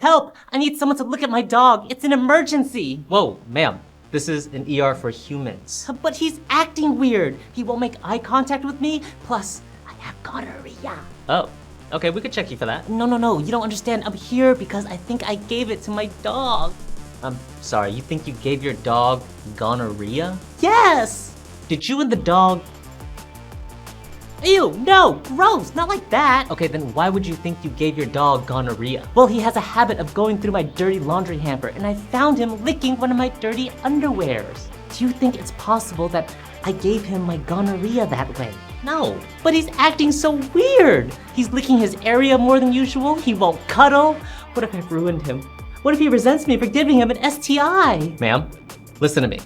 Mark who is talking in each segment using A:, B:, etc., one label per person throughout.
A: Help! I need someone to look at my dog. It's an emergency.
B: Whoa, ma'am. This is an ER for humans.
A: But he's acting weird. He won't make eye contact with me. Plus, I have gonorrhea.
B: Oh, okay, we could check you for that.
A: No, you don't understand. I'm here because I think I gave it to my dog.
B: I'm sorry, you think you gave your dog gonorrhea?
A: Yes!
B: Did you and the dog...
A: Ew, no, gross, not like that.
B: Okay, then why would you think you gave your dog gonorrhea?
A: Well, he has a habit of going through my dirty laundry hamper, and I found him licking one of my dirty underwears. Do you think it's possible that I gave him my gonorrhea that way?
B: No.
A: But he's acting so weird. He's licking his area more than usual. He won't cuddle. What if I've ruined him? What if he resents me for giving him an STI?
B: Ma'am, listen to me.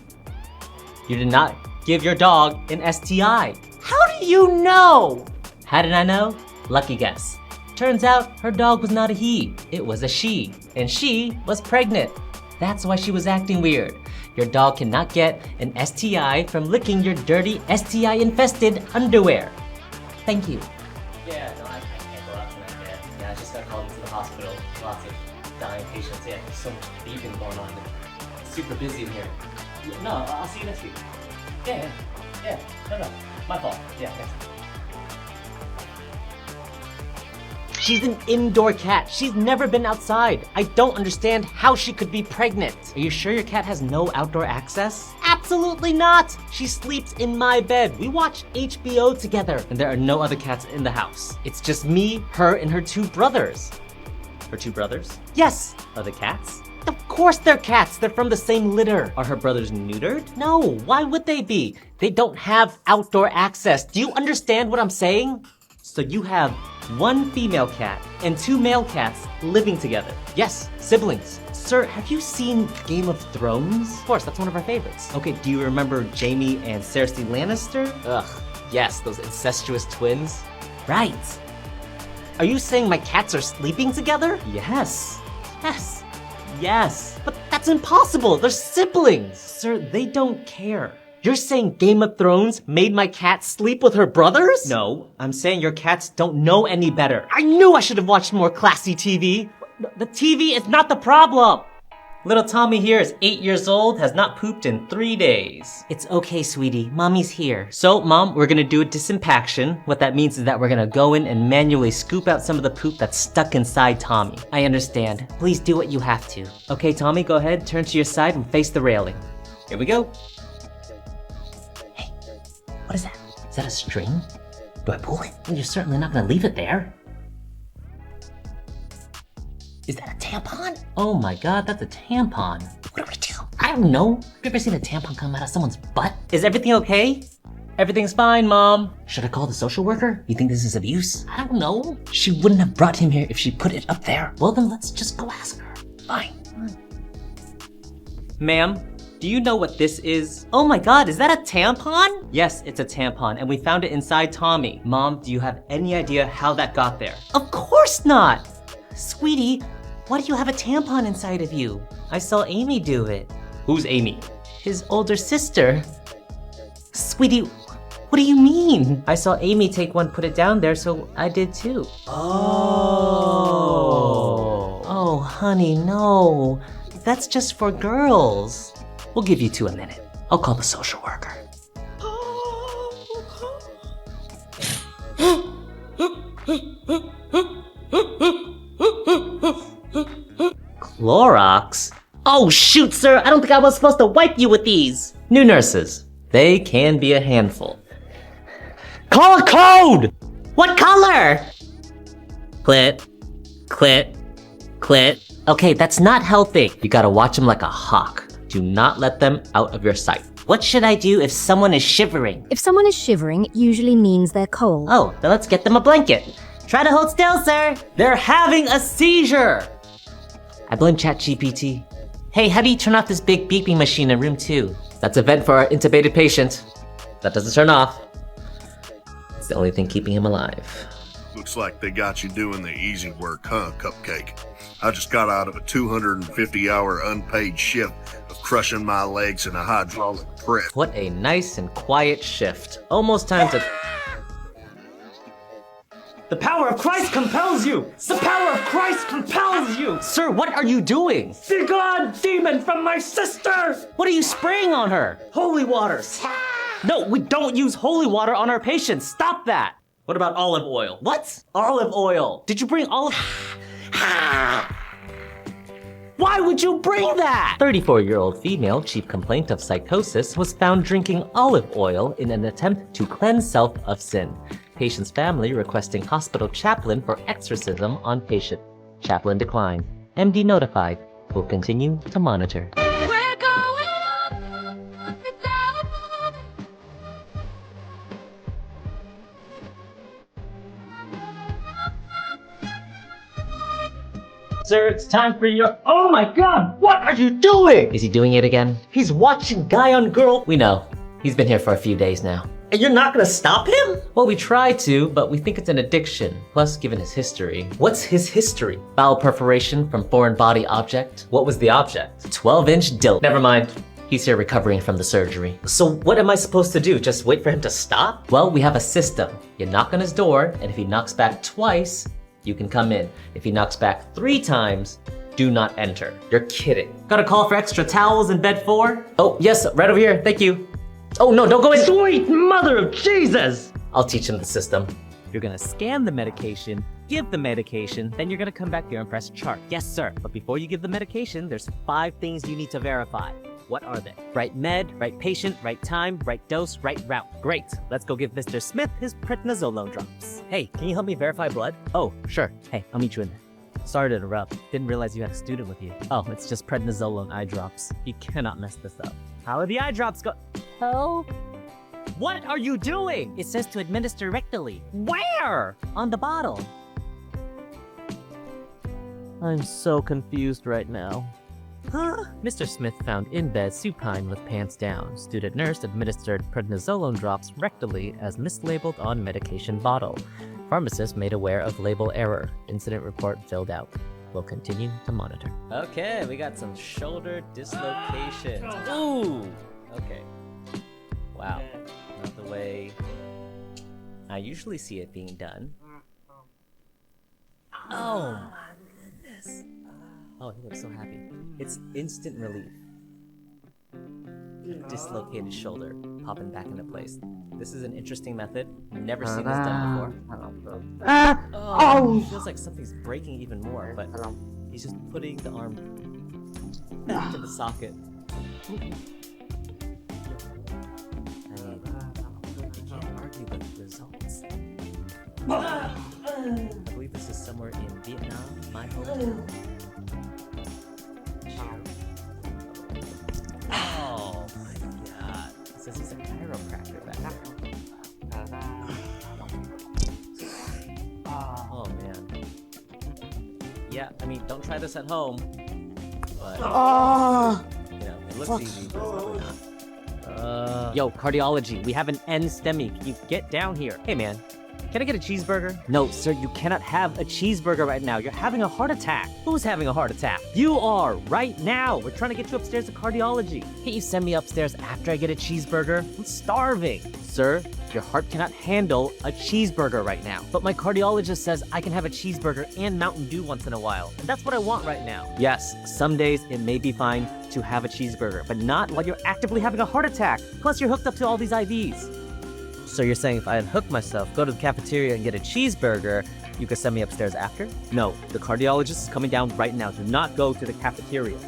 B: You did not give your dog an STI.
A: How do you know?
B: How did I know? Lucky guess. Turns out her dog was not a he, it was a she, and she was pregnant. That's why she was acting weird. Your dog cannot get an STI from licking your dirty STI-infested underwear. Thank you. Yeah, no, I can't go out tonight, man. Yeah, I just got called into the hospital. Lots of dying patients. Yeah, there's so much beeping going on. It's super busy in here. No, I'll see you next week. Yeah. No. My fault. Yeah, thanks. She's an indoor cat. She's never been outside. I don't understand how she could be pregnant. Are you sure your cat has no outdoor access? Absolutely not. She sleeps in my bed. We watch HBO together, and there are no other cats in the house. It's just me, her, and her two brothers. Her two brothers? Yes. Are they cats? Of course they're cats. They're from the same litter. Are her brothers neutered? No. Why would they be? They don't have outdoor access. Do you understand what I'm saying? So you have one female cat and two male cats living together. Yes, siblings. Sir, have you seen Game of Thrones? Of course, that's one of our favorites. Okay, do you remember Jaime and Cersei Lannister? Ugh, yes, those incestuous twins. Right. Are you saying my cats are sleeping together? Yes. But that's impossible. They're siblings. Sir, they don't care. You're saying Game of Thrones made my cat sleep with her brothers? No, I'm saying your cats don't know any better. I knew I should have watched more classy TV. The TV is not the problem. Little Tommy here is 8 years old, has not pooped in 3 days.
A: It's okay, sweetie. Mommy's here.
B: So, Mom, we're gonna do a disimpaction. What that means is that we're gonna go in and manually scoop out some of the poop that's stuck inside Tommy.
A: I understand. Please do what you have to.
B: Okay, Tommy, go ahead, turn to your side and face the railing. Here we go.
A: Hey, what is that? Is that a string? Do I pull it? Well, you're certainly not gonna leave it there. Is that a tampon?
B: Oh my god, that's a tampon.
A: What do we do? I don't know. Have you ever seen a tampon come out of someone's butt?
B: Is everything okay? Everything's fine, Mom.
A: Should I call the social worker? You think this is abuse? I don't know. She wouldn't have brought him here if she put it up there. Well, then let's just go ask her. Fine.
B: Ma'am, do you know what this is?
A: Oh my god, is that a tampon?
B: Yes, it's a tampon, and we found it inside Tommy. Mom, do you have any idea how that got there?
A: Of course not! Sweetie, why do you have a tampon inside of you? I saw Amy do it.
B: Who's Amy?
A: His older sister. Sweetie, what do you mean?
B: I saw Amy take one, put it down there, so I did too.
A: Oh, honey, no. That's just for girls. We'll give you 2 a minute. I'll call the social worker.
B: Clorox?
A: Oh shoot, sir, I don't think I was supposed to wipe you with these.
B: New nurses. They can be a handful. Call a code!
A: What color?
B: Clit.
A: Okay, that's not helping.
B: You gotta watch them like a hawk. Do not let them out of your sight.
A: What should I do if someone is shivering?
C: If someone is shivering, it usually means they're cold.
A: Oh, then let's get them a blanket. Try to hold still, sir.
B: They're having a seizure!
A: I blame ChatGPT. Hey, how do you turn off this big beeping machine in room 2?
B: That's a vent for our intubated patient. That doesn't turn off. It's the only thing keeping him alive.
D: Looks like they got you doing the easy work, huh, Cupcake? I just got out of a 250-hour unpaid shift of crushing my legs in a hydraulic press.
B: What a nice and quiet shift. Almost time to... The power of Christ compels you! The power of Christ compels you! you. Sir, what are you doing?
A: Begone, demon from my sister!
B: What are you spraying on her?
A: Holy waters.
B: No, we don't use holy water on our patients. Stop that.
A: What about olive oil?
B: What?
A: Olive oil.
B: Did you bring olive? Why would you bring that? 34-year-old female chief complaint of psychosis was found drinking olive oil in an attempt to cleanse self of sin. Patient's family requesting hospital chaplain for exorcism on patient. Chaplain declined. MD notified. Will continue to monitor.
E: We're going up and down.
A: Sir, it's time for your... Oh my god, what are you doing?
B: Is he doing it again?
A: He's watching guy on girl.
B: We know. He's been here for a few days now.
A: And you're not gonna stop him?
B: Well, we try to, but we think it's an addiction. Plus, given his history.
A: What's his history?
B: Bowel perforation from foreign body object. What was the object? 12-inch dildo. Never mind. He's here recovering from the surgery.
A: So what am I supposed to do? Just wait for him to stop?
B: Well, we have a system. You knock on his door, and if he knocks back twice, you can come in. If he knocks back 3 times, do not enter.
A: You're kidding.
B: Got a call for extra towels in bed 4? Oh, yes, right over here. Thank you. Oh, no, don't go in.
A: Sweet mother of Jesus!
B: I'll teach him the system.
F: You're gonna scan the medication, give the medication, then you're gonna come back here and press chart. Yes, sir. But before you give the medication, there's 5 things you need to verify. What are they? Right med, right patient, right time, right dose, right route. Great. Let's go give Mr. Smith his prednisolone drops. Hey, can you help me verify blood? Oh, sure. Hey, I'll meet you in there. Sorry to interrupt. Didn't realize you had a student with you. Oh, it's just prednisolone eye drops. You cannot mess this up. How are the eye drops go? Help? What are you doing? It says to administer rectally. Where? On the bottle. I'm so confused right now. Huh? Mr. Smith found in bed supine with pants down. Student nurse administered prednisolone drops rectally as mislabeled on medication bottle. Pharmacist made aware of label error. Incident report filled out. We'll continue to monitor. Okay, we got some shoulder dislocation. Ooh! Okay. Wow. Not the way I usually see it being done. Oh my goodness. Oh, he looks so happy. It's instant relief. Dislocated shoulder, popping back into place. This is an interesting method. Never seen this done before. Oh, feels like something's breaking even more, but he's just putting the arm back to the socket. I mean, you can't argue with the results. I believe this is somewhere in Vietnam, my home. Oh my god. It says he's a chiropractor back there. Oh man. Yeah, I mean, don't try this at home. But, you know, it looks easy, but it's really not. Yo, cardiology, we have an N STEMI. Can you get down here? Hey man, can I get a cheeseburger? No, sir, you cannot have a cheeseburger right now. You're having a heart attack. Who's having a heart attack? You are, right now. We're trying to get you upstairs to cardiology. Can't you send me upstairs after I get a cheeseburger? I'm starving. Sir, your heart cannot handle a cheeseburger right now. But my cardiologist says I can have a cheeseburger and Mountain Dew once in a while. And that's what I want right now. Yes, some days it may be fine to have a cheeseburger, but not while you're actively having a heart attack. Plus, you're hooked up to all these IVs. So you're saying if I unhook myself, go to the cafeteria and get a cheeseburger, you could send me upstairs after? No, the cardiologist is coming down right now. Do not go to the cafeteria.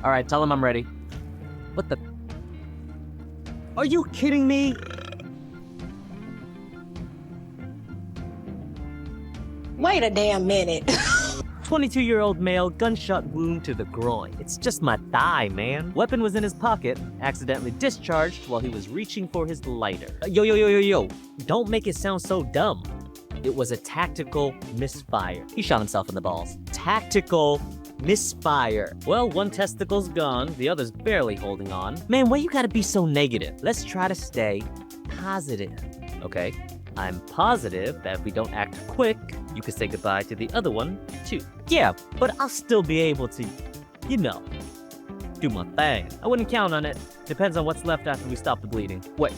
F: All right, tell him I'm ready. What the? Are you kidding me?
G: Wait a damn minute.
F: 22-year-old male, gunshot wound to the groin. It's just my thigh, man. Weapon was in his pocket, accidentally discharged while he was reaching for his lighter. Yo. Don't make it sound so dumb. It was a tactical misfire. He shot himself in the balls. Tactical misfire. Well, one testicle's gone, the other's barely holding on. Man, why you gotta be so negative? Let's try to stay positive, okay? I'm positive that if we don't act quick, you could say goodbye to the other one, too. Yeah, but I'll still be able to, you know, do my thing. I wouldn't count on it. Depends on what's left after we stop the bleeding. Wait,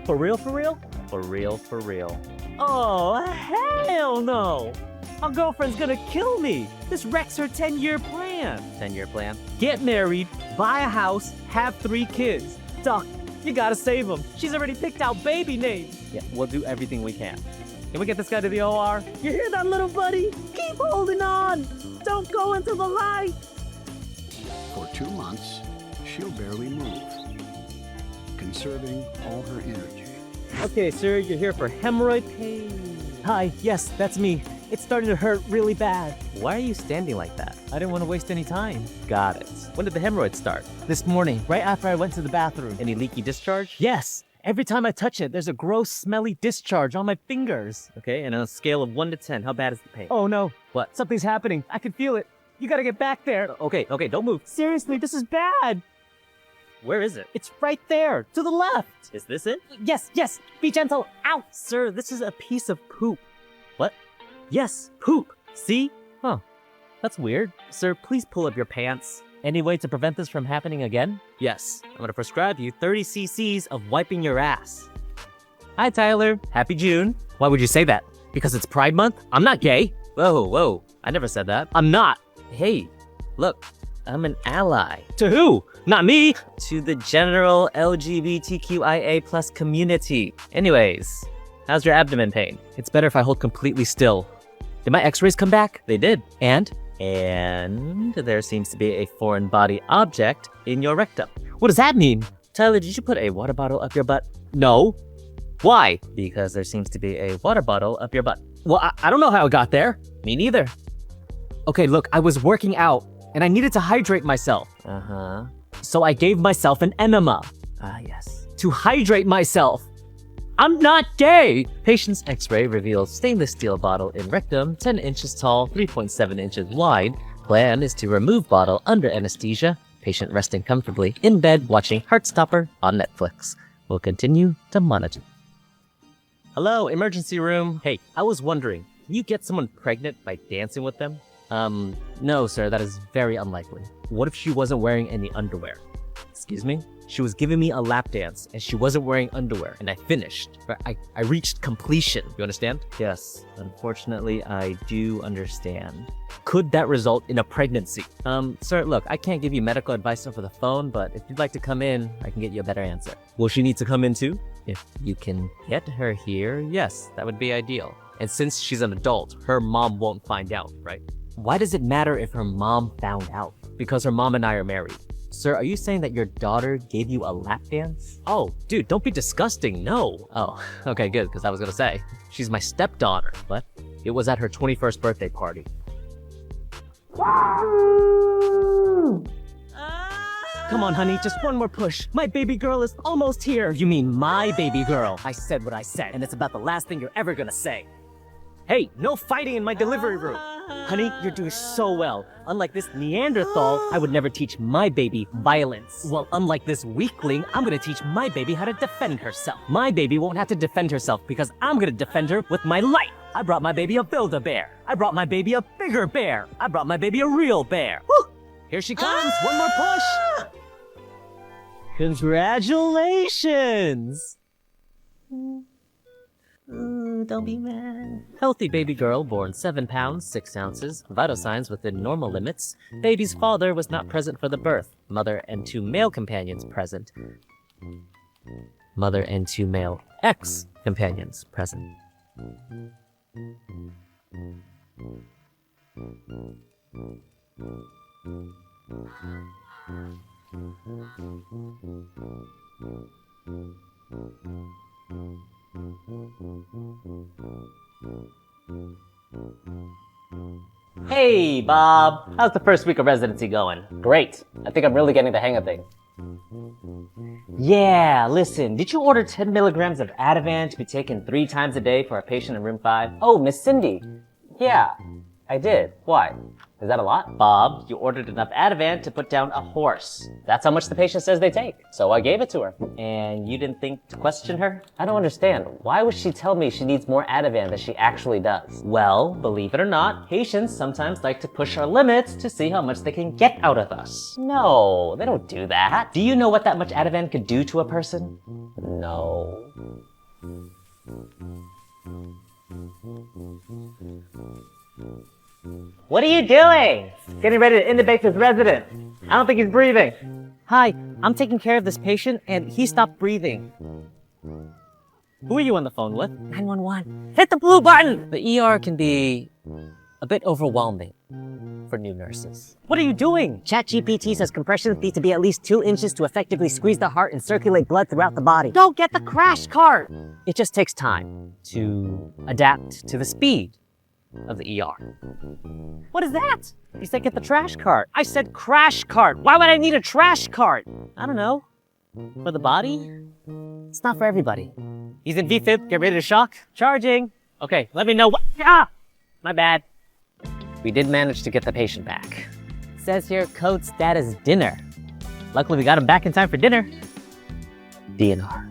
F: for real, for real? For real, for real. Oh, hell no! My girlfriend's gonna kill me. This wrecks her 10-year plan. 10-year plan? Get married, buy a house, have 3 kids. Doc, you gotta save them. She's already picked out baby names. Yeah, we'll do everything we can. Can we get this guy to the OR? You hear that, little buddy? Keep holding on. Don't go into the light.
H: For 2 months, she'll barely move, conserving all her energy.
F: Okay, sir, you're here for hemorrhoid pain. Hi, yes, that's me. It's starting to hurt really bad. Why are you standing like that? I didn't want to waste any time. Got it. When did the hemorrhoids start? This morning, right after I went to the bathroom. Any leaky discharge? Yes. Every time I touch it, there's a gross, smelly discharge on my fingers. Okay, and on a scale of 1 to 10, how bad is the pain? Oh no. What? Something's happening. I can feel it. You gotta get back there. Okay, don't move. Seriously, this is bad. Where is it? It's right there, to the left. Is this it? Yes, be gentle. Ow! Sir, this is a piece of poop. What? Yes, poop. See? Huh. That's weird. Sir, please pull up your pants. Any way to prevent this from happening again? Yes. I'm gonna prescribe you 30 cc's of wiping your ass. Hi, Tyler. Happy June. Why would you say that? Because it's Pride Month? I'm not gay. Whoa. I never said that. I'm not. Hey, look. I'm an ally. To who? Not me! To the general LGBTQIA+ community. Anyways, how's your abdomen pain? It's better if I hold completely still. Did my x-rays come back? They did. And there seems to be a foreign body object in your rectum. What does that mean? Tyler, did you put a water bottle up your butt? No. Why? Because there seems to be a water bottle up your butt. Well, I don't know how it got there. Me neither. Okay, look, I was working out and I needed to hydrate myself. Uh-huh. So I gave myself an enema. Ah, yes. To hydrate myself. I'm not gay! Patient's x-ray reveals stainless steel bottle in rectum, 10 inches tall, 3.7 inches wide. Plan is to remove bottle under anesthesia. Patient resting comfortably in bed watching Heartstopper on Netflix. We'll continue to monitor. Hello, emergency room. Hey, I was wondering, can you get someone pregnant by dancing with them? No, sir, that is very unlikely. What if she wasn't wearing any underwear? Excuse me? She was giving me a lap dance, and she wasn't wearing underwear, and I finished. I reached completion. You understand? Yes, unfortunately, I do understand. Could that result in a pregnancy? Sir, look, I can't give you medical advice over the phone, but if you'd like to come in, I can get you a better answer. Will she need to come in too? If you can get her here, yes, that would be ideal. And since she's an adult, her mom won't find out, right? Why does it matter if her mom found out? Because her mom and I are married. Sir, are you saying that your daughter gave you a lap dance? Oh, dude, don't be disgusting, no. Oh, okay, good, because I was gonna say, she's my stepdaughter, but it was at her 21st birthday party. Come on, honey, just one more push. My baby girl is almost here. You mean my baby girl? I said what I said, and it's about the last thing you're ever gonna say. Hey, no fighting in my delivery room. Honey, you're doing so well. Unlike this Neanderthal, I would never teach my baby violence. Well, unlike this weakling, I'm gonna teach my baby how to defend herself. My baby won't have to defend herself because I'm gonna defend her with my life. I brought my baby a Build-A-Bear. I brought my baby a bigger bear. I brought my baby a real bear. Woo! Here she comes, one more push. Congratulations! Ooh, don't be mad. Healthy baby girl born 7 pounds, 6 ounces, vital signs within normal limits. Baby's father was not present for the birth. Mother and 2 male companions present. Mother and 2 male ex-companions present. Hey, Bob. How's the first week of residency going? Great. I think I'm really getting the hang of things. Yeah, listen, did you order 10 milligrams of Ativan to be taken 3 times a day for a patient in room 5? Oh, Miss Cindy. Yeah, I did. Why? Is that a lot? Bob, you ordered enough Ativan to put down a horse. That's how much the patient says they take. So I gave it to her. And you didn't think to question her? I don't understand. Why would she tell me she needs more Ativan than she actually does? Well, believe it or not, patients sometimes like to push our limits to see how much they can get out of us. No, they don't do that. Do you know what that much Ativan could do to a person? No. What are you doing? Getting ready to intubate this resident. I don't think he's breathing. Hi, I'm taking care of this patient and he stopped breathing. Who are you on the phone with? 911. Hit the blue button! The ER can be a bit overwhelming for new nurses. What are you doing? ChatGPT says compressions need to be at least 2 inches to effectively squeeze the heart and circulate blood throughout the body. Go get the crash cart! It just takes time to adapt to the speed of the ER. What is that? You said get the trash cart. I said crash cart. Why would I need a trash cart? I don't know. For the body? It's not for everybody. He's in VFib. Get ready to shock. Charging. Okay, let me know what. Ah! My bad. We did manage to get the patient back. It says here code status dinner. Luckily, we got him back in time for dinner. DNR.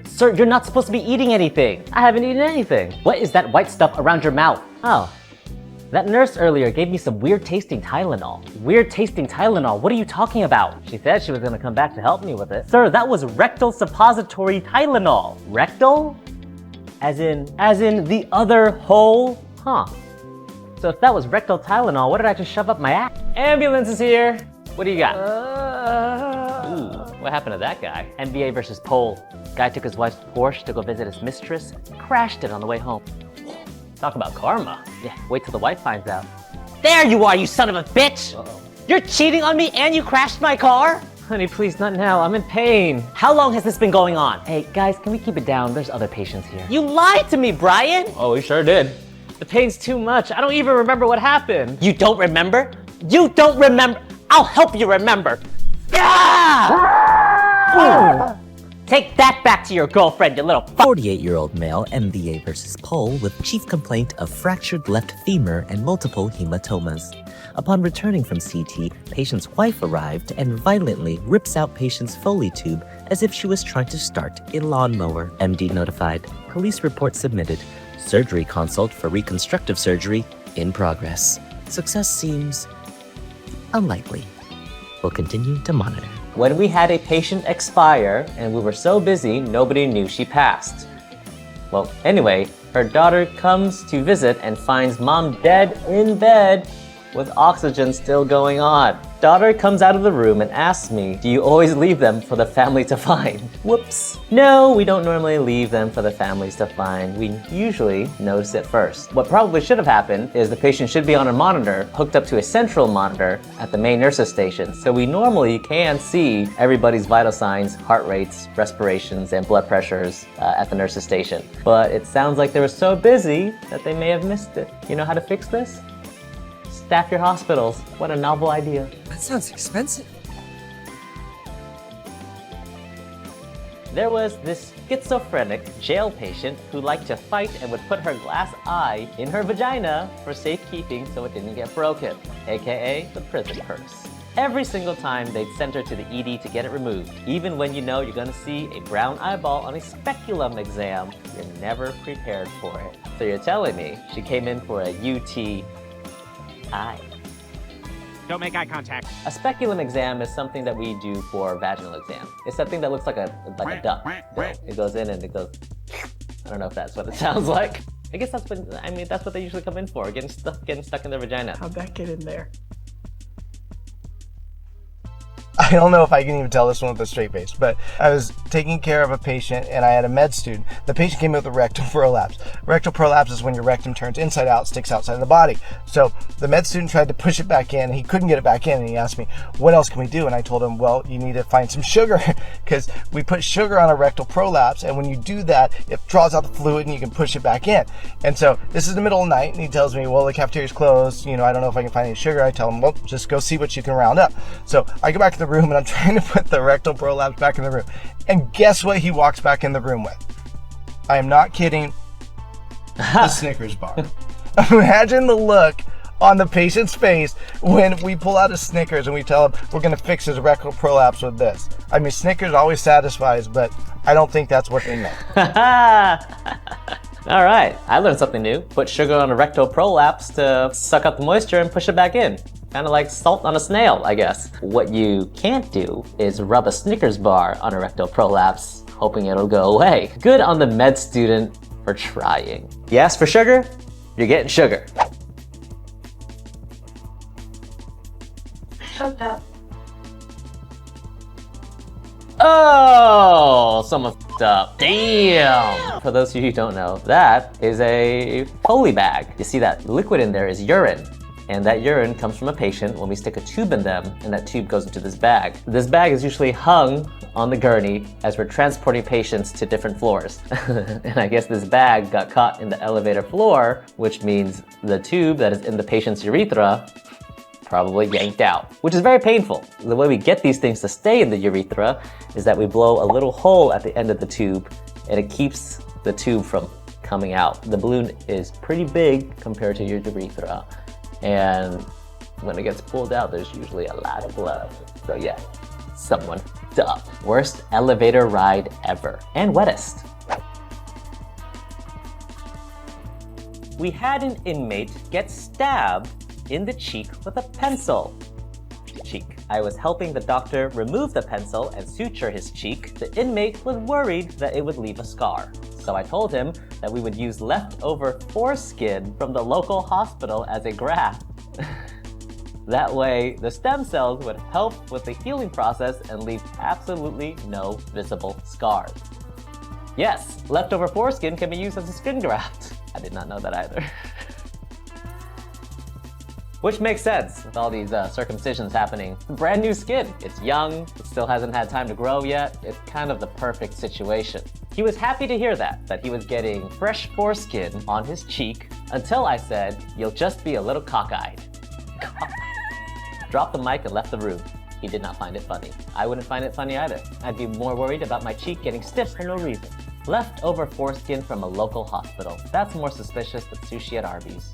B: Sir, you're not supposed to be eating anything. I haven't eaten anything. What is that white stuff around your mouth? Oh, that nurse earlier gave me some weird tasting Tylenol. Weird tasting Tylenol? What are you talking about? She said she was gonna come back to help me with it. Sir, that was rectal suppository Tylenol. Rectal? As in the other hole? Huh. So if that was rectal Tylenol, what did I just shove up my ass? Ambulance is here. What do you got? Ooh, what happened to that guy? NBA versus pole. Guy took his wife's Porsche to go visit his mistress, crashed it on the way home. Talk about karma. Yeah, wait till the wife finds out. There you are, you son of a bitch! Uh-oh. You're cheating on me and you crashed my car? Honey, please, not now. I'm in pain. How long has this been going on? Hey, guys, can we keep it down? There's other patients here. You lied to me, Brian! Oh, we sure did. The pain's too much. I don't even remember what happened. You don't remember? You don't remember? I'll help you remember. Yeah! Take that back to your girlfriend, you little
I: 48-year-old male MBA versus Pole with chief complaint of fractured left femur and multiple hematomas. Upon returning from CT, patient's wife arrived and violently rips out patient's Foley tube as if she was trying to start a lawnmower. MD notified. Police report submitted. Surgery consult for reconstructive surgery in progress. Success seems unlikely. We'll continue to monitor.
B: When we had a patient expire and we were so busy, nobody knew she passed. Well, anyway, her daughter comes to visit and finds mom dead in bed with oxygen still going on. Daughter comes out of the room and asks me, do you always leave them for the family to find? Whoops. No, we don't normally leave them for the families to find. We usually notice it first. What probably should have happened is the patient should be on a monitor hooked up to a central monitor at the main nurse's station. So we normally can see everybody's vital signs, heart rates, respirations, and blood pressures at the nurse's station. But it sounds like they were so busy that they may have missed it. You know how to fix this? Staff your hospitals. What a novel idea.
J: That sounds expensive.
B: There was this schizophrenic jail patient who liked to fight and would put her glass eye in her vagina for safekeeping so it didn't get broken, aka the prison curse. Every single time they'd send her to the ED to get it removed, even when you know you're gonna see a brown eyeball on a speculum exam, you're never prepared for it. So you're telling me she came in for a UTI.
J: Don't make eye contact.
B: A speculum exam is something that we do for vaginal exam. It's something that looks like a duck. It goes in and it goes. I don't know if that's what it sounds like. I guess that's what they usually come in for, getting stuck in their vagina.
G: How'd that get in there?
K: I don't know if I can even tell this one with a straight face, but I was taking care of a patient and I had a med student. The patient came in with a rectal prolapse. Rectal prolapse is when your rectum turns inside out, sticks outside of the body. So the med student tried to push it back in and he couldn't get it back in, and he asked me, what else can we do? And I told him, well, you need to find some sugar, because we put sugar on a rectal prolapse, and when you do that, it draws out the fluid and you can push it back in. And so this is the middle of the night and he tells me, well, the cafeteria's closed, I don't know if I can find any sugar. I tell him, well, just go see what you can round up. So I go back to the room and I'm trying to put the rectal prolapse back in the room. And guess what he walks back in the room with? I am not kidding. The Snickers bar. Imagine the look on the patient's face when we pull out a Snickers and we tell him we're going to fix his rectal prolapse with this. I mean, Snickers always satisfies, but I don't think that's what they meant.
B: All right, I learned something new. Put sugar on a rectal prolapse to suck up the moisture and push it back in. Kind of like salt on a snail, I guess. What you can't do is rub a Snickers bar on a rectal prolapse,
F: hoping it'll go away. Good on the med student for trying. You ask for sugar, you're getting sugar.
G: Shut up.
F: Oh, someone f***ed up. Damn! For those of you who don't know, that is a poly bag. You see that liquid in there is urine. And that urine comes from a patient when we stick a tube in them, and that tube goes into this bag. This bag is usually hung on the gurney as we're transporting patients to different floors. And I guess this bag got caught in the elevator floor, which means the tube that is in the patient's urethra probably yanked out, which is very painful. The way we get these things to stay in the urethra is that we blow a little hole at the end of the tube, and it keeps the tube from coming out. The balloon is pretty big compared to your urethra, and when it gets pulled out, there's usually a lot of blood. So yeah, someone f***ed up. Worst elevator ride ever, and wettest. We had an inmate get stabbed in the cheek with a pencil. I was helping the doctor remove the pencil and suture his cheek. The inmate was worried that it would leave a scar. So I told him that we would use leftover foreskin from the local hospital as a graft. That way, the stem cells would help with the healing process and leave absolutely no visible scars. Yes, leftover foreskin can be used as a skin graft. I did not know that either. Which makes sense with all these circumcisions happening. Brand new skin. It's young, it still hasn't had time to grow yet. It's kind of the perfect situation. He was happy to hear that he was getting fresh foreskin on his cheek until I said, "You'll just be a little cockeyed." Dropped the mic and left the room. He did not find it funny. I wouldn't find it funny either. I'd be more worried about my cheek getting stiff for no reason. Leftover foreskin from a local hospital. That's more suspicious than sushi at Arby's.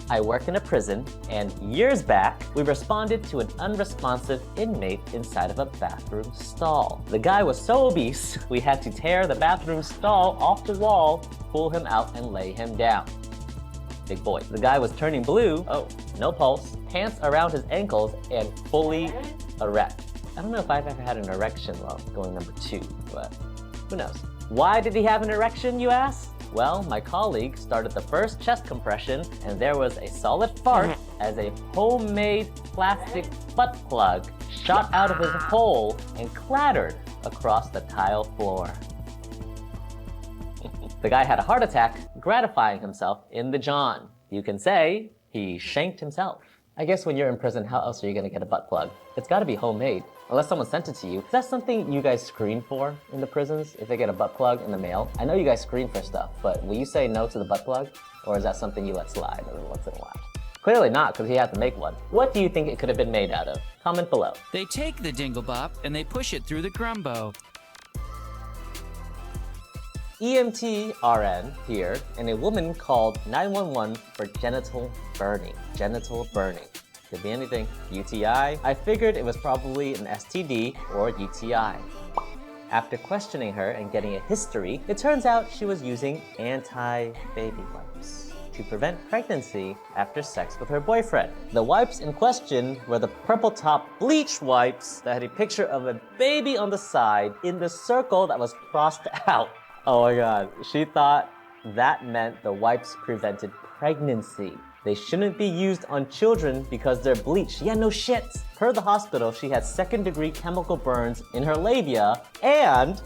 F: I work in a prison, and years back, we responded to an unresponsive inmate inside of a bathroom stall. The guy was so obese, we had to tear the bathroom stall off the wall, pull him out, and lay him down. Big boy. The guy was turning blue, no pulse, pants around his ankles, and fully erect. I don't know if I've ever had an erection while going number 2, but who knows? Why did he have an erection, you ask? Well, my colleague started the first chest compression, and there was a solid fart as a homemade plastic butt plug shot out of his hole and clattered across the tile floor. The guy had a heart attack, gratifying himself in the john. You can say he shanked himself. I guess when you're in prison, how else are you gonna get a butt plug? It's gotta be homemade, unless someone sent it to you. Is that something you guys screen for in the prisons, if they get a butt plug in the mail? I know you guys screen for stuff, but will you say no to the butt plug? Or is that something you let slide every once in a while? Clearly not, because he had to make one. What do you think it could have been made out of? Comment below.
L: They take the dinglebop and they push it through the grumbo.
F: EMT RN here, and a woman called 911 for genital burning. Genital burning. Could be anything. UTI? I figured it was probably an STD or UTI. After questioning her and getting a history, it turns out she was using anti-baby wipes to prevent pregnancy after sex with her boyfriend. The wipes in question were the purple top bleach wipes that had a picture of a baby on the side in the circle that was crossed out. Oh my god, she thought that meant the wipes prevented pregnancy. They shouldn't be used on children because they're bleached. Yeah, no shit. Per the hospital, she had second-degree chemical burns in her labia and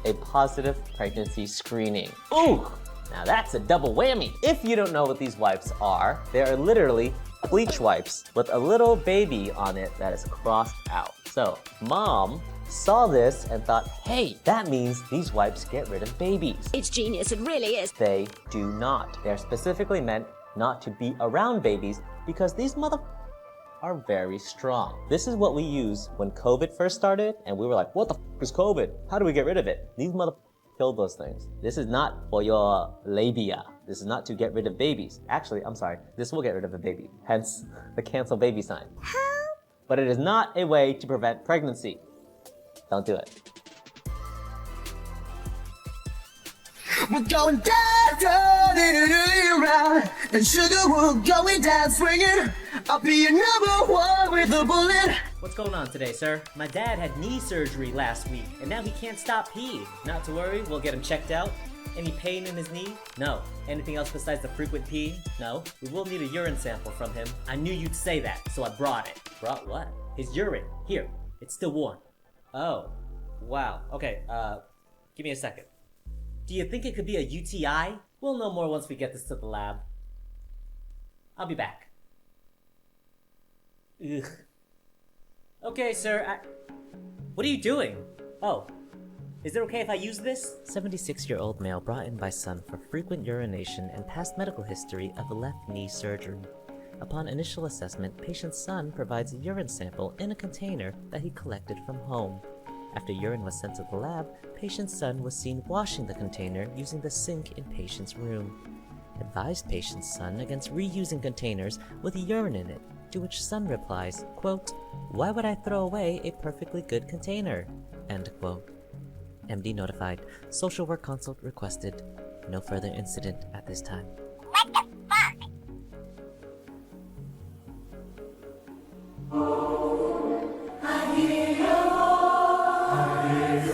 F: a positive pregnancy screening. Ooh, now that's a double whammy. If you don't know what these wipes are, they are literally bleach wipes with a little baby on it that is crossed out. So, mom saw this and thought, hey, that means these wipes get rid of babies.
E: It's genius, it really is.
F: They do not. They're specifically meant not to be around babies because these are very strong. This is what we used when COVID first started, and we were like, what the is COVID? How do we get rid of it? These killed those things. This is not for your labia. This is not to get rid of babies. Actually, I'm sorry, this will get rid of a baby, hence the cancel baby sign. But it is not a way to prevent pregnancy. Don't do it.
M: We're going down, round, and sugar will going down swinging. I'll be your number one with a bullet.
B: What's going on today, sir? My dad had knee surgery last week, and now he can't stop peeing. Not to worry, we'll get him checked out. Any pain in his knee? No. Anything else besides the frequent peeing? No. We will need a urine sample from him. I knew you'd say that, so I brought it. Brought what? His urine. Here. It's still warm. Oh. Wow. Okay, give me a second. Do you think it could be a UTI? We'll know more once we get this to the lab. I'll be back. Ugh. Okay, sir, What are you doing? Oh. Is it okay if I use this?
I: 76-year-old male brought in by son for frequent urination and past medical history of left knee surgery. Upon initial assessment, patient's son provides a urine sample in a container that he collected from home. After urine was sent to the lab, patient's son was seen washing the container using the sink in patient's room. Advised patient's son against reusing containers with urine in it, to which son replies, quote, "Why would I throw away a perfectly good container?" End quote. MD notified. Social work consult requested. No further incident at this time.
E: What the fuck? I hear your voice.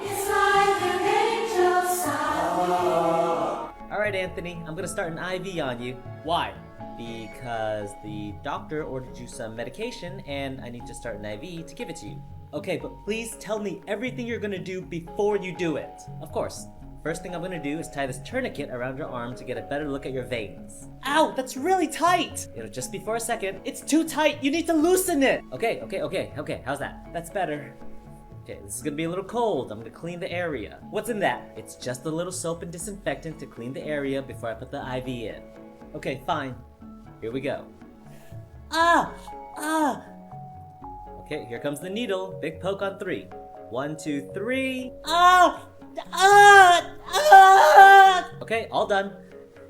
E: It's like an angel sound.
B: Alright, Anthony, I'm gonna start an IV on you. Why? Because the doctor ordered you some medication and I need to start an IV to give it to you. Okay, but please tell me everything you're gonna do before you do it. Of course. First thing I'm gonna do is tie this tourniquet around your arm to get a better look at your veins. Ow, that's really tight! It'll just be for a second. It's too tight, you need to loosen it! Okay, how's that? That's better. Okay, this is gonna be a little cold. I'm gonna clean the area. What's in that? It's just a little soap and disinfectant to clean the area before I put the IV in. Okay, fine. Here we go. Ah! Okay, here comes the needle. Big poke on 3. 1, 2, 3. Okay, all done.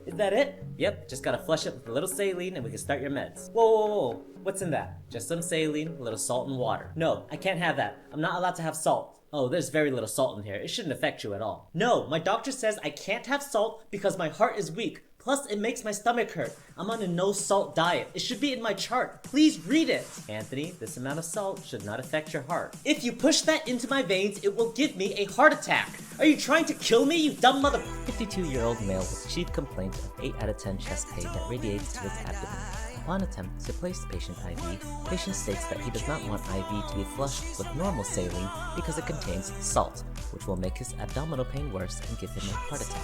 B: Is that it? Yep, just gotta flush it with a little saline and we can start your meds. Whoa. What's in that? Just some saline, a little salt and water. No, I can't have that. I'm not allowed to have salt. Oh, there's very little salt in here. It shouldn't affect you at all. No, my doctor says I can't have salt because my heart is weak. Plus, it makes my stomach hurt. I'm on a no-salt diet. It should be in my chart. Please read it. Anthony, this amount of salt should not affect your heart. If you push that into my veins, it will give me a heart attack. Are you trying to kill me, you dumb mother...
I: 52-year-old male with chief complaint of 8 out of 10 chest pain that radiates to his abdomen. Upon attempt to place the patient IV, patient states that he does not want IV to be flushed with normal saline because it contains salt, which will make his abdominal pain worse and give him a heart attack.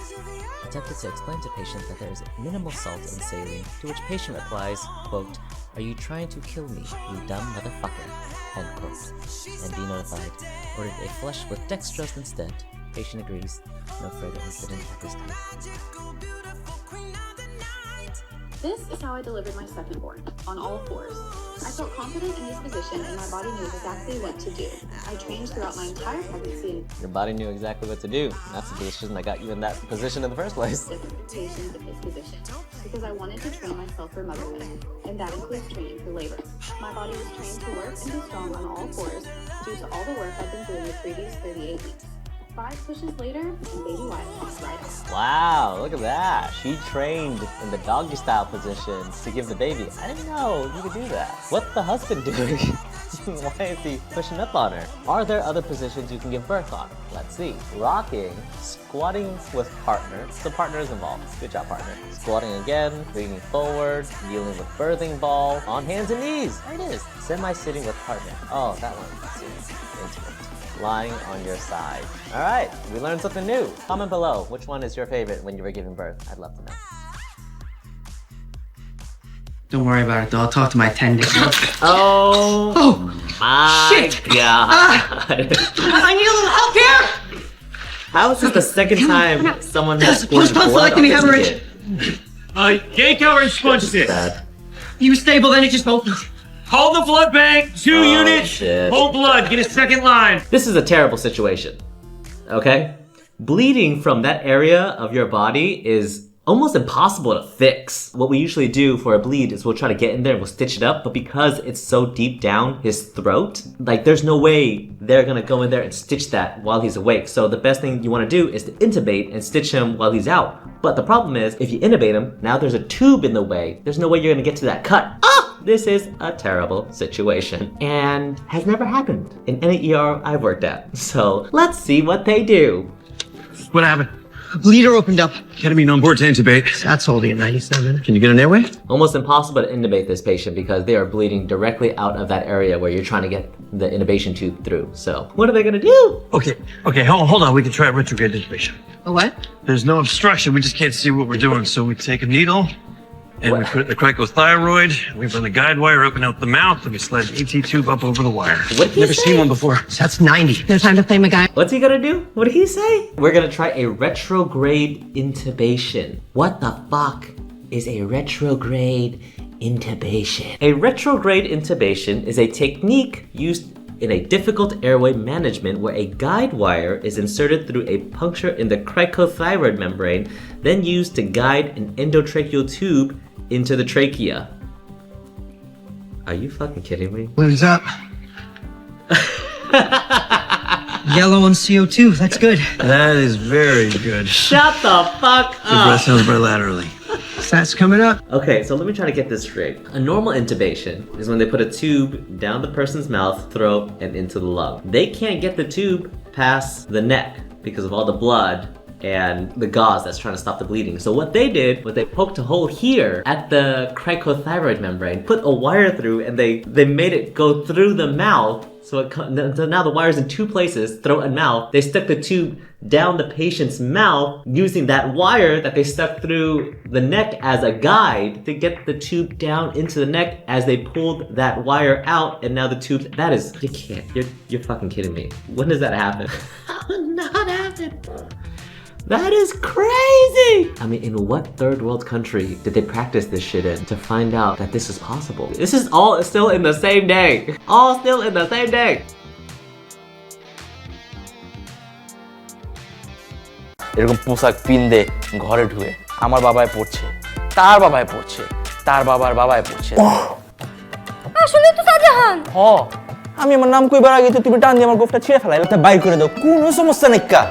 I: Attempted to explain to patient that there is minimal salt in saline, to which patient replies, quote, "Are you trying to kill me, you dumb motherfucker?" End quote. MD notified. Ordered a flush with dextrose instead. Patient agrees. No further incident at this time.
N: This is how I delivered my second born, on all fours. I felt confident in this position and my body knew exactly what to do. I trained throughout my entire pregnancy.
F: Your body knew exactly what to do. That's the position that got you in that position in the first place.
N: Different patients in this position, because I wanted to train myself for motherhood, and that includes training for labor. My body was trained to work and be strong on all fours due to all the work I've been doing the previous 38 weeks. 5 pushes later, and baby Wyatt pops right off.
F: Wow, look at that. She trained in the doggy style position to give the baby. I didn't know you could do that. What's the husband doing? Why is he pushing up on her? Are there other positions you can give birth on? Let's see. Rocking, squatting with partner. The partner is involved. Good job, partner. Squatting again, leaning forward, kneeling with birthing ball, on hands and knees. There it is. Semi-sitting with partner. Oh, that one. Let's see. Intimate. Lying on your side. All right, we learned something new. Comment below, which one is your favorite when you were giving birth? I'd love to know.
O: Don't worry about it though, I'll talk to my attendant.
F: Oh my
O: shit.
F: God.
O: I need a little help here!
F: How is this the second time someone has squirted blood on this kid?
J: Yank out and sponge this.
O: You stable, then you just hold.
J: Hold the blood bank, 2 units,
F: shit.
J: hold blood, get a second line.
F: This is a terrible situation, okay? Bleeding from that area of your body is
B: almost impossible to fix. What we usually do for a bleed is we'll try to get in there and we'll stitch it up, but because it's so deep down his throat, like there's no way they're gonna go in there and stitch that while he's awake. So the best thing you wanna do is to intubate and stitch him while he's out. But the problem is, if you intubate him, now there's a tube in the way. There's no way you're gonna get to that cut. This is a terrible situation and has never happened in any ER I've worked at. So let's see what they do.
J: What happened?
O: Bleeder opened up.
J: Ketamine on board to intubate.
O: That's holding at 97.
J: Can you get an airway?
B: Almost impossible to intubate this patient because they are bleeding directly out of that area where you're trying to get the intubation tube through. So what are they gonna do?
J: Okay, hold on. We can try retrograde intubation.
O: A what?
J: There's no obstruction. We just can't see what we're doing. So we take a needle and we put it in the cricothyroid. We run the guide wire up and out the mouth, and we slide the ET tube up over the wire.
B: What did he
J: Never
B: say?
J: seen one before.
O: That's 90. No time to play my guy.
B: What's he gonna do? What did he say? We're gonna try a retrograde intubation. What the fuck is a retrograde intubation? A retrograde intubation is a technique used in a difficult airway management where a guide wire is inserted through a puncture in the cricothyroid membrane, then used to guide an endotracheal tube into the trachea. Are you fucking kidding me?
O: What is up? Yellow and CO2. That's good.
J: That is very good.
B: Shut the fuck
J: The breath
B: up!
J: sounds bilaterally.
O: That's coming up.
B: Okay, so let me try to get this straight. A normal intubation is when they put a tube down the person's mouth, throat, and into the lung. They can't get the tube past the neck because of all the blood and the gauze that's trying to stop the bleeding. So what they did was they poked a hole here at the cricothyroid membrane, put a wire through, and they made it go through the mouth. So now the wire's in two places, throat and mouth. They stuck the tube down the patient's mouth using that wire that they stuck through the neck as a guide to get the tube down into the neck as they pulled that wire out. And now the tube, that is, you can't, you're fucking kidding me. When does that happen? How did not happen? That is crazy! I mean, in what third world country did they practice this shit in to find out that this is possible? This is all still in the same day. All still in the same day.
P: এরকম পোশাক পিন্দে ঘরে ঢুকে আমার বাবায় পড়ছে, তার বাবায় পড়ছে, তার বাবার বাবায় পড়ছে।
E: আসলে তো শাহজাহান।
P: আমি আমার নাম কইবার আগে তো তুমি টান দিয়ে আমার গোফটা ছিঁড়ে ফেলাই, এটা বাইর করে দাও, কোনো সমস্যা নেই কা।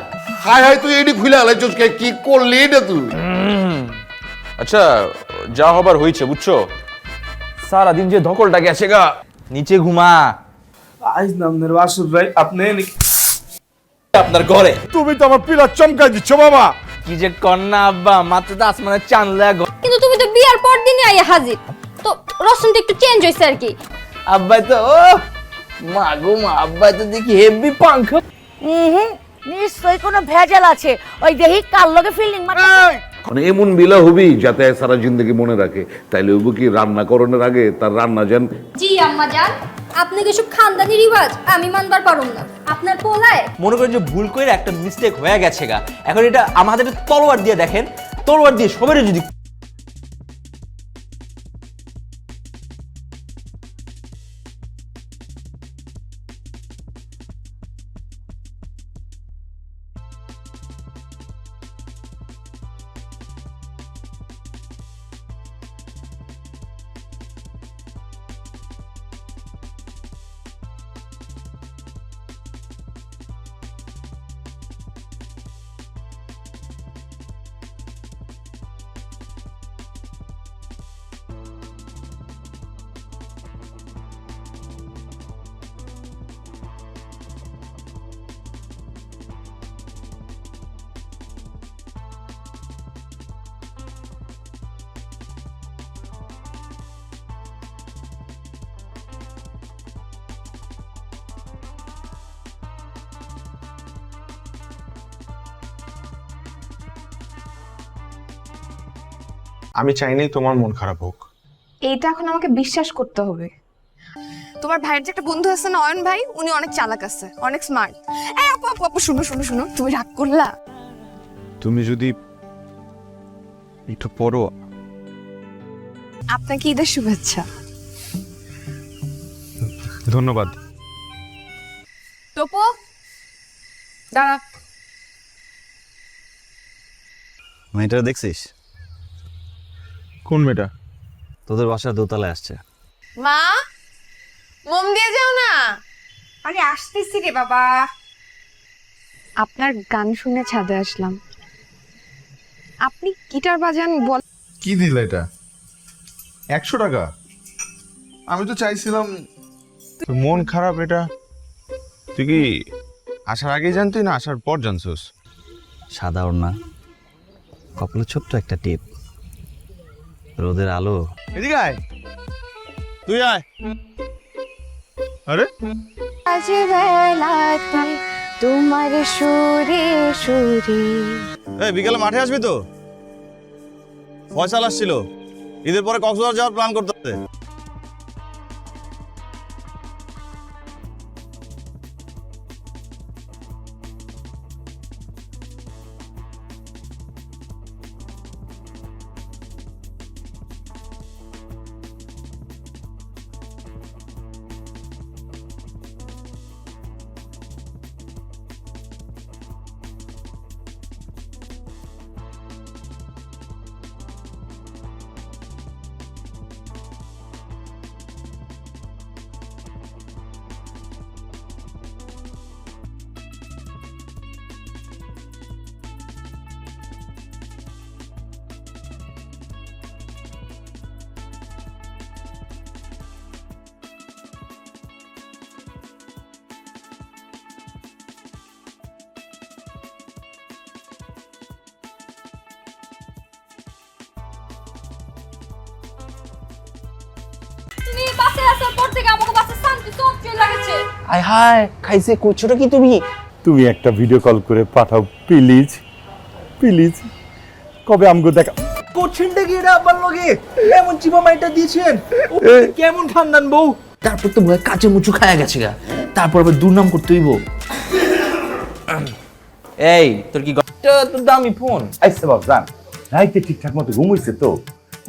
Q: হাই হাই তুই এডি খুলে আলাইছস কে, কি করলি এটা তুই?
P: আচ্ছা যা হবার হইছে বুঝছো, সারা দিন যে ধকলটা গেছে গা, নিচে ঘুমা।
R: আজ নামনের বাসুর ভাই আপনি
P: আপনার ঘরে
Q: তুমি তো আমার পিলা চমকাই দিচ্ছ বাবা।
P: কি যে কন্যা আব্বা, মাত্র তো আসমানে চাঁদ লাগো।
E: কিন্তু তুমি তো বিয়ার পর দিনই আইয়া হাজির, তো রসনটা একটু চেঞ্জ হইছে আর কি।
P: আব্বাই তো মা গো মা, আব্বাই তো দেখি হেভি পাঙ্খ।
S: নিশ্চয়ই কোনো ভেজাল আছে, ওই দেখি কার লগে ফিল্ডিং মারতে।
Q: মানে এমন বিলা হবি যাতে সারা জিন্দগি মনে রাখে, তাইলে হইব কি রান্না করণের আগে তার রান্না জান।
E: জি আম্মা জান, আপনি কি সব খানদানি রিওয়াজ আমি মানবার পারুম না। আপনার পোলায়
P: মনে করেন যে ভুল করে একটা মিস্টেক হয়ে গেছে গা, এখন এটা আমাদের তলোয়ার দিয়ে দেখেন, তলোয়ার দিয়ে সবাই যদি
R: আমি চাই নাই তোমার মন খারাপ হোক।
T: এইটা এখন আমাকে বিশ্বাস করতে হবে। তোমার ভাইয়ের যে একটা বন্ধু আছে না অয়ন ভাই, উনি অনেক চালাক আছে, অনেক স্মার্ট। এই আপু আপু আপু শুনো শুনো শুনো, তুমি রাগ করলা?
R: তুমি যদি একটু পড়ো।
T: আপনাকে ঈদের শুভেচ্ছা।
R: ধন্যবাদ।
T: টোপো দাঁড়া।
U: মেয়েটা দেখছিস?
R: কোন মেয়েটা?
J: তোদের বাসার দোতলায় আসছে।
T: মা, মোম দিয়ে যাও না। আরে আসতেছি রে বাবা। আপনার গান শুনে ছাদে আসলাম। আপনি গিটার বাজান বল।
R: কি দিল এটা? 100 টাকা? আমি তো চাইছিলাম। তোর মন খারাপ এটা তুই কি আসার আগেই জানতি না আসার পর জানছস?
J: সাদা ওড়না, কপালে ছোট্ট একটা টিপ, রোদের আলো।
R: এদিকে আয়, তুই আয়। আরে
T: আজ বেলাতে তোমার সুরে সুরে।
R: এই বিকালে মাঠে আসবি তো? ফয়সাল আসছিল, ঈদের পরে কক্সবাজার যাওয়ার প্ল্যান করতেছে।
E: তুমি বাসে আসার পর থেকে আমাকে বাসে শান্তি সব চলে লাগছে।
P: আয় হায়, খাইছে কইছোটা কি তুমি?
U: তুমি একটা ভিডিও কল করে পাঠাও প্লিজ, প্লিজ। কবে আমগো দেখা
B: কোচিনটা কি এটা আবার লগে এমন চিপা মাইটা দিয়েছেন? কেমন খানদান বউ?
P: তারপর তো ভয় কাঁচে মুচু খায়া গেছে গা, তারপর আবার দুর্নাম করতে হইব। এই তোর কি তোর দামি ফোন
U: আইসে বাপ জান, রাইতে ঠিকঠাক মতো ঘুমাইছে তো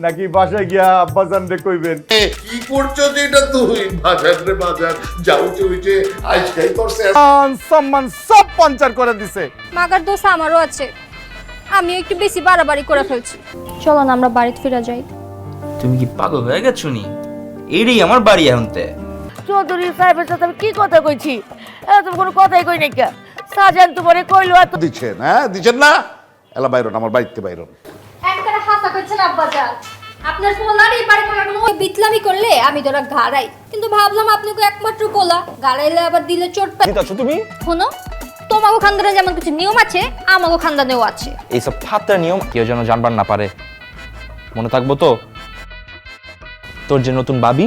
U: নাকি বাসায় গিয়া আব্বাজান রে কইবেন?
D: কি করছো এটা তুই? বাজার রে বাজার যাও চুইছে আজকাই তোর
U: সম্মান সব পাঞ্চার করে দিছে।
E: মাগার দোষ আমারও আছে, আমি একটু বেশি বাড়াবাড়ি করে ফেলছি। চলো না আমরা বাড়িতে ফিরে যাই।
P: তুমি কি পাগল হয়ে গেছো নি? এটাই আমার বাড়ি এখনতে।
S: চৌধুরী সাহেবের সাথে আমি কি কথা কইছি? তুমি কোনো কথাই কই নাই কে? সাজান তোমারে কইলো এত
Q: দিচ্ছেন, হ্যাঁ দিচ্ছেন না? এলা বাইরন, আমার বাড়িতে বাইরন।
E: একবারে হাসা করছেন আব্বাজান। আপনার পোলারই বাড়ি কোনো ওই বিতলামি করলে আমি তোরা ঘাড়াই, কিন্তু ভাবলাম আপনাকে একমাত্র পোলা গাড়াইলে আবার দিলে চোট পাই।
P: কি আছো তুমি?
E: শোনো, তোমাগো খানদানে যেমন কিছু নিয়ম আছে আমাগো খানদানেও আছে।
P: এইসব ফাত্রা নিয়ম কেউ যেন জানবার না পারে, মনে থাকবো তো? তোর যে নতুন বাবি